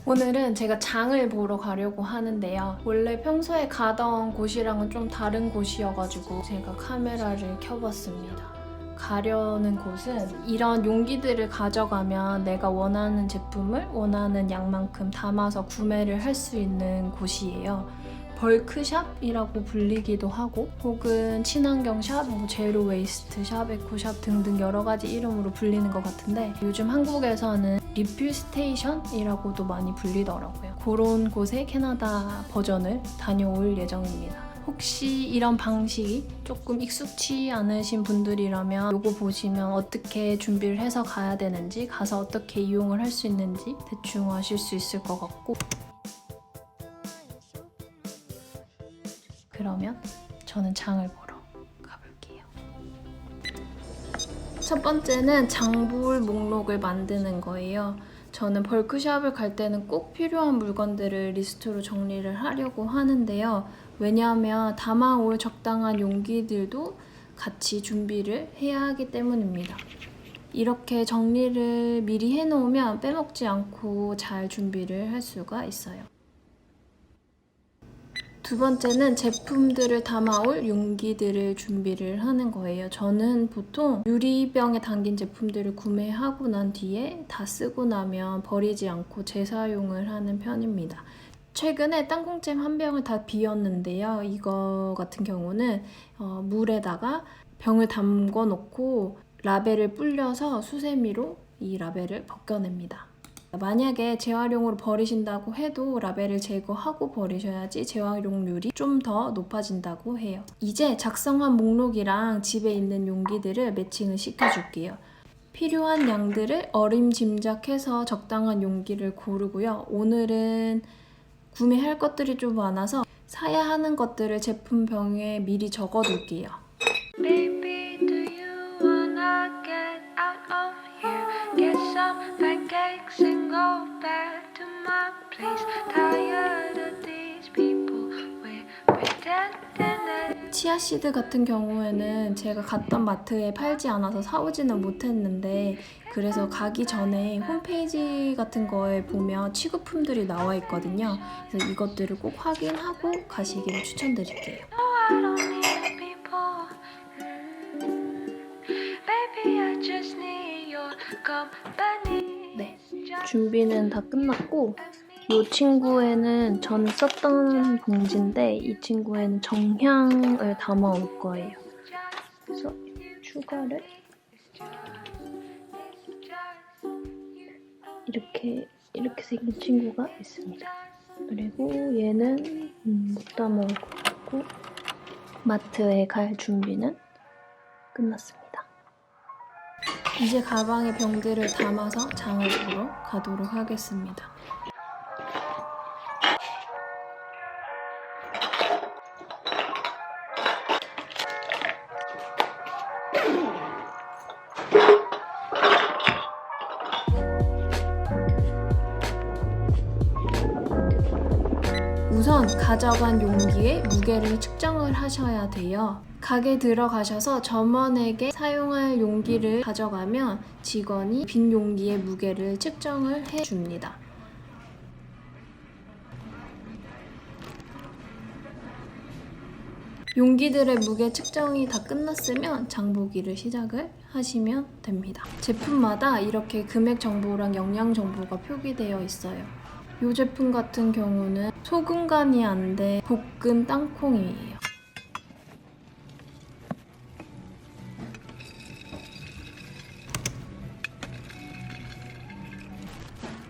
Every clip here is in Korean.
오늘은 제가 장을 보러 가려고 하는데요. 원래 평소에 가던 곳이랑은 좀 다른 곳이어가지고 제가 카메라를 켜봤습니다. 가려는 곳은 이런 용기들을 가져가면 내가 원하는 제품을 원하는 양만큼 담아서 구매를 할 수 있는 곳이에요. 벌크샵이라고 불리기도 하고 혹은 친환경샵, 제로 웨이스트 샵, 에코샵 등등 여러 가지 이름으로 불리는 것 같은데 요즘 한국에서는 리필 스테이션이라고도 많이 불리더라고요. 그런 곳에 캐나다 버전을 다녀올 예정입니다. 혹시 이런 방식이 조금 익숙치 않으신 분들이라면 이거 보시면 어떻게 준비를 해서 가야 되는지, 가서 어떻게 이용을 할 수 있는지 대충 아실 수 있을 것 같고, 그러면 저는 장을 보러 가볼게요. 첫 번째는 장볼 목록을 만드는 거예요. 저는 벌크샵을 갈 때는 꼭 필요한 물건들을 리스트로 정리를 하려고 하는데요. 왜냐하면 담아올 적당한 용기들도 같이 준비를 해야 하기 때문입니다. 이렇게 정리를 미리 해놓으면 빼먹지 않고 잘 준비를 할 수가 있어요. 두 번째는 제품들을 담아올 용기들을 준비를 하는 거예요. 저는 보통 유리병에 담긴 제품들을 구매하고 난 뒤에 다 쓰고 나면 버리지 않고 재사용을 하는 편입니다. 최근에 땅콩잼 한 병을 다 비웠는데요. 이거 같은 경우는 물에다가 병을 담궈 놓고 라벨을 불려서 수세미로 이 라벨을 벗겨냅니다. 만약에 재활용으로 버리신다고 해도 라벨을 제거하고 버리셔야지 재활용률이 좀 더 높아진다고 해요. 이제 작성한 목록이랑 집에 있는 용기들을 매칭을 시켜줄게요. 필요한 양들을 어림짐작해서 적당한 용기를 고르고요. 오늘은 구매할 것들이 좀 많아서 사야 하는 것들을 제품병에 미리 적어둘게요. Baby, do you wanna get out of here? Get some pancakes and go back to my place. Tired of these people, we're pretending that. 치아씨드 같은 경우에는 제가 갔던 마트에 팔지 않아서 사오지는 못했는데, 그래서 가기 전에 홈페이지 같은 거에 보면 취급품들이 나와 있거든요. 그래서 이것들을 꼭 확인하고 가시기를 추천드릴게요. 네, 준비는 다 끝났고, 이 친구에는 전 썼던 봉지인데 이 친구에는 정향을 담아올 거예요. 그래서 추가를 이렇게 생긴 친구가 있습니다. 그리고 얘는 못 담아올 것 같고, 마트에 갈 준비는 끝났습니다. 이제 가방에 병들을 담아서 장을 보러 가도록 하겠습니다. 우선 가져간 용기의 무게를 측정을 하셔야 돼요. 가게 들어가셔서 점원에게 사용할 용기를 가져가면 직원이 빈 용기의 무게를 측정을 해줍니다. 용기들의 무게 측정이 다 끝났으면 장보기를 시작을 하시면 됩니다. 제품마다 이렇게 금액 정보랑 영양 정보가 표기되어 있어요. 이 제품 같은 경우는 소금간이 안 돼 볶은 땅콩이에요.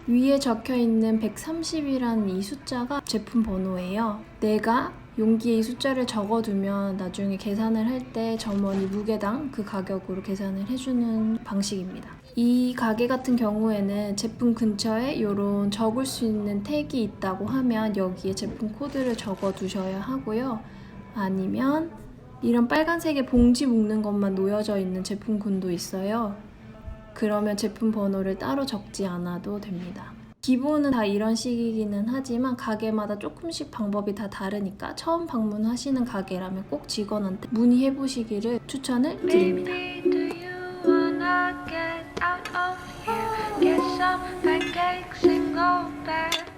위에 적혀있는 130이라는 이 숫자가 제품 번호예요. 내가 용기에 이 숫자를 적어두면 나중에 계산을 할 때 점원이 무게당 그 가격으로 계산을 해주는 방식입니다. 이 가게 같은 경우에는 제품 근처에 이런 적을 수 있는 택이 있다고 하면 여기에 제품 코드를 적어두셔야 하고요. 아니면 이런 빨간색의 봉지 묶는 것만 놓여져 있는 제품군도 있어요. 그러면 제품 번호를 따로 적지 않아도 됩니다. 기본은 다 이런 식이기는 하지만 가게마다 조금씩 방법이 다 다르니까 처음 방문하시는 가게라면 꼭 직원한테 문의해보시기를 추천을 드립니다. Get some pancakes and go back.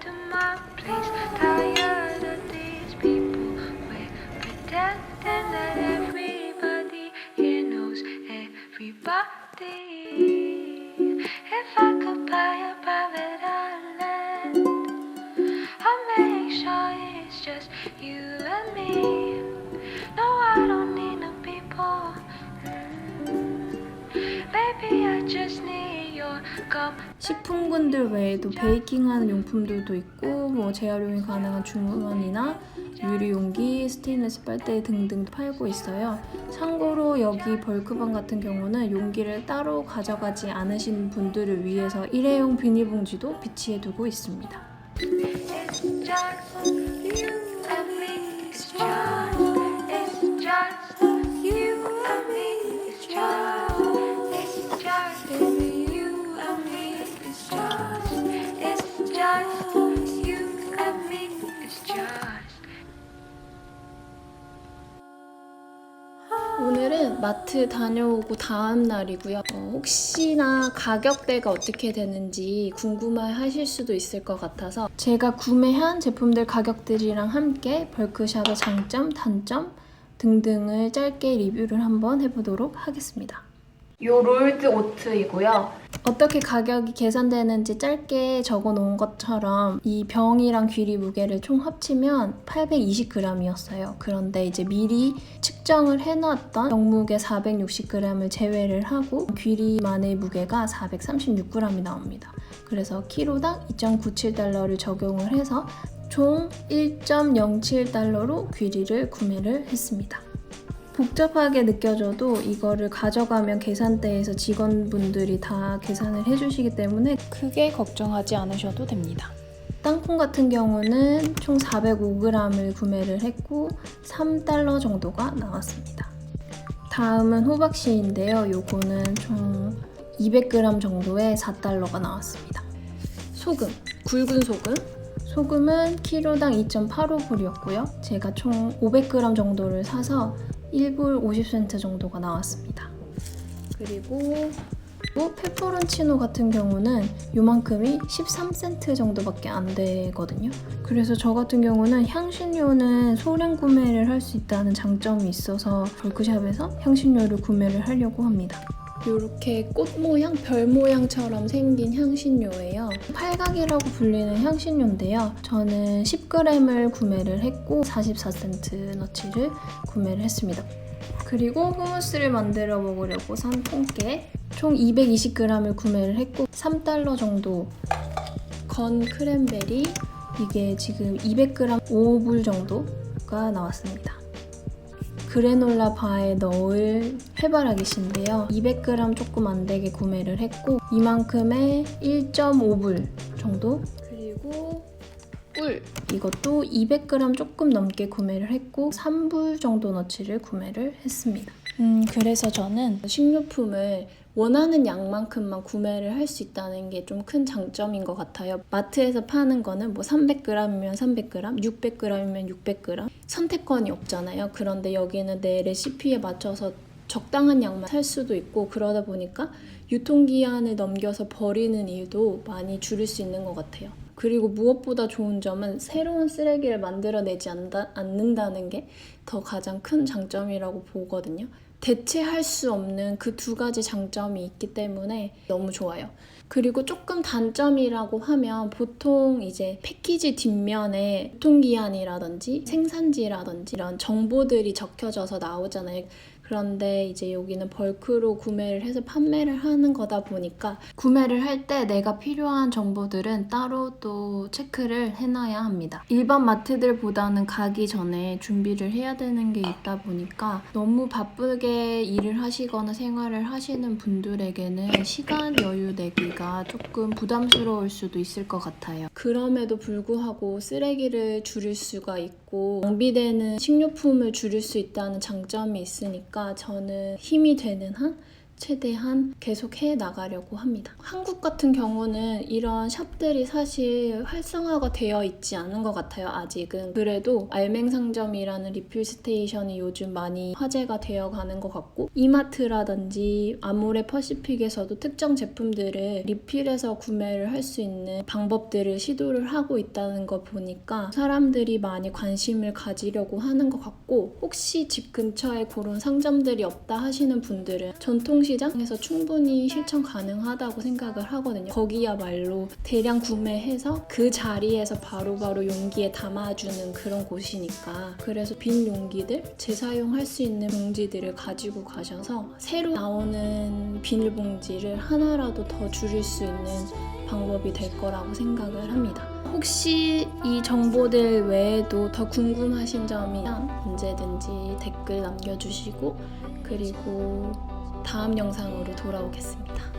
deep. If I could buy a private island, I'll make sure it's just you and me. No, I don't need no people. Baby, I just need your company. 식품군들 외에도 베이킹하는 용품들도 있고 뭐 재활용이 가능한 주머니나 유리 용기, 스테인리스 빨대 등등도 팔고 있어요. 참고로 여기 벌크방 같은 경우는 용기를 따로 가져가지 않으신 분들을 위해서 일회용 비닐봉지도 비치해 두고 있습니다. It's just you and me. It's just you and me. It's just you and me. It's just you and me. It's just. 오늘은 마트 다녀오고 다음 날이고요. 혹시나 가격대가 어떻게 되는지 궁금해하실 수도 있을 것 같아서 제가 구매한 제품들 가격들이랑 함께 벌크샵의 장점, 단점 등등을 짧게 리뷰를 한번 해보도록 하겠습니다. 요 롤드 오트이고요. 어떻게 가격이 계산되는지 짧게 적어 놓은 것처럼 이 병이랑 귀리 무게를 총 합치면 820g이었어요. 그런데 이제 미리 측정을 해놨던 병무게 460g을 제외를 하고 귀리만의 무게가 436g이 나옵니다. 그래서 키로당 2.97달러를 적용을 해서 총 1.07달러로 귀리를 구매를 했습니다. 복잡하게 느껴져도 이거를 가져가면 계산대에서 직원분들이 다 계산을 해주시기 때문에 크게 걱정하지 않으셔도 됩니다. 땅콩 같은 경우는 총 405g을 구매를 했고 3달러 정도가 나왔습니다. 다음은 호박씨인데요. 요거는 총 200g 정도에 4달러가 나왔습니다. 소금, 굵은 소금. 소금은 키로당 2.85불이었고요. 제가 총 500g 정도를 사서 1불 50센트 정도가 나왔습니다. 그리고 페퍼론치노 같은 경우는 요만큼이 13센트 정도밖에 안 되거든요. 그래서 저 같은 경우는 향신료는 소량 구매를 할 수 있다는 장점이 있어서 벌크샵에서 향신료를 구매를 하려고 합니다. 이렇게 꽃 모양, 별 모양처럼 생긴 향신료예요. 팔각이라고 불리는 향신료인데요. 저는 10g을 구매를 했고 44센트 너치를 구매를 했습니다. 그리고 후무스를 만들어 먹으려고 산 통깨 총 220g을 구매를 했고 3달러 정도. 건 크랜베리 이게 지금 200g 5불 정도가 나왔습니다. 그래놀라 바에 넣을 해바라기씨인데요. 200g 조금 안 되게 구매를 했고 이만큼에 1.5불 정도. 그리고 꿀 이것도 200g 조금 넘게 구매를 했고 3불 정도 너치를 구매를 했습니다. 그래서 저는 식료품을 원하는 양만큼만 구매를 할 수 있다는 게 좀 큰 장점인 것 같아요. 마트에서 파는 거는 뭐 300g이면 300g, 600g이면 600g 선택권이 없잖아요. 그런데 여기는 내 레시피에 맞춰서 적당한 양만 살 수도 있고 그러다 보니까 유통기한을 넘겨서 버리는 일도 많이 줄일 수 있는 것 같아요. 그리고 무엇보다 좋은 점은 새로운 쓰레기를 만들어내지 않는다는 게 더 가장 큰 장점이라고 보거든요. 대체할 수 없는 그 두 가지 장점이 있기 때문에 너무 좋아요. 그리고 조금 단점이라고 하면 보통 이제 패키지 뒷면에 유통기한이라든지 생산지라든지 이런 정보들이 적혀져서 나오잖아요. 그런데 이제 여기는 벌크로 구매를 해서 판매를 하는 거다 보니까 구매를 할 때 내가 필요한 정보들은 따로 또 체크를 해놔야 합니다. 일반 마트들보다는 가기 전에 준비를 해야 되는 게 있다 보니까 너무 바쁘게 일을 하시거나 생활을 하시는 분들에게는 시간 여유 내기가 조금 부담스러울 수도 있을 것 같아요. 그럼에도 불구하고 쓰레기를 줄일 수가 있고 낭비되는 식료품을 줄일 수 있다는 장점이 있으니까 저는 힘이 되는 한 최대한 계속 해 나가려고 합니다. 한국 같은 경우는 이런 샵들이 사실 활성화가 되어 있지 않은 것 같아요. 아직은. 그래도 알맹상점이라는 리필 스테이션이 요즘 많이 화제가 되어가는 것 같고 이마트라든지 아모레 퍼시픽에서도 특정 제품들을 리필해서 구매를 할 수 있는 방법들을 시도를 하고 있다는 거 보니까 사람들이 많이 관심을 가지려고 하는 것 같고 혹시 집 근처에 그런 상점들이 없다 하시는 분들은 전통 전통시장에서 충분히 실천 가능하다고 생각을 하거든요. 거기야말로 대량 구매해서 그 자리에서 바로바로 용기에 담아주는 그런 곳이니까. 그래서 빈 용기들, 재사용할 수 있는 봉지들을 가지고 가셔서 새로 나오는 비닐봉지를 하나라도 더 줄일 수 있는 방법이 될 거라고 생각을 합니다. 혹시 이 정보들 외에도 더 궁금하신 점이면 언제든지 댓글 남겨주시고, 그리고 다음 영상으로 돌아오겠습니다.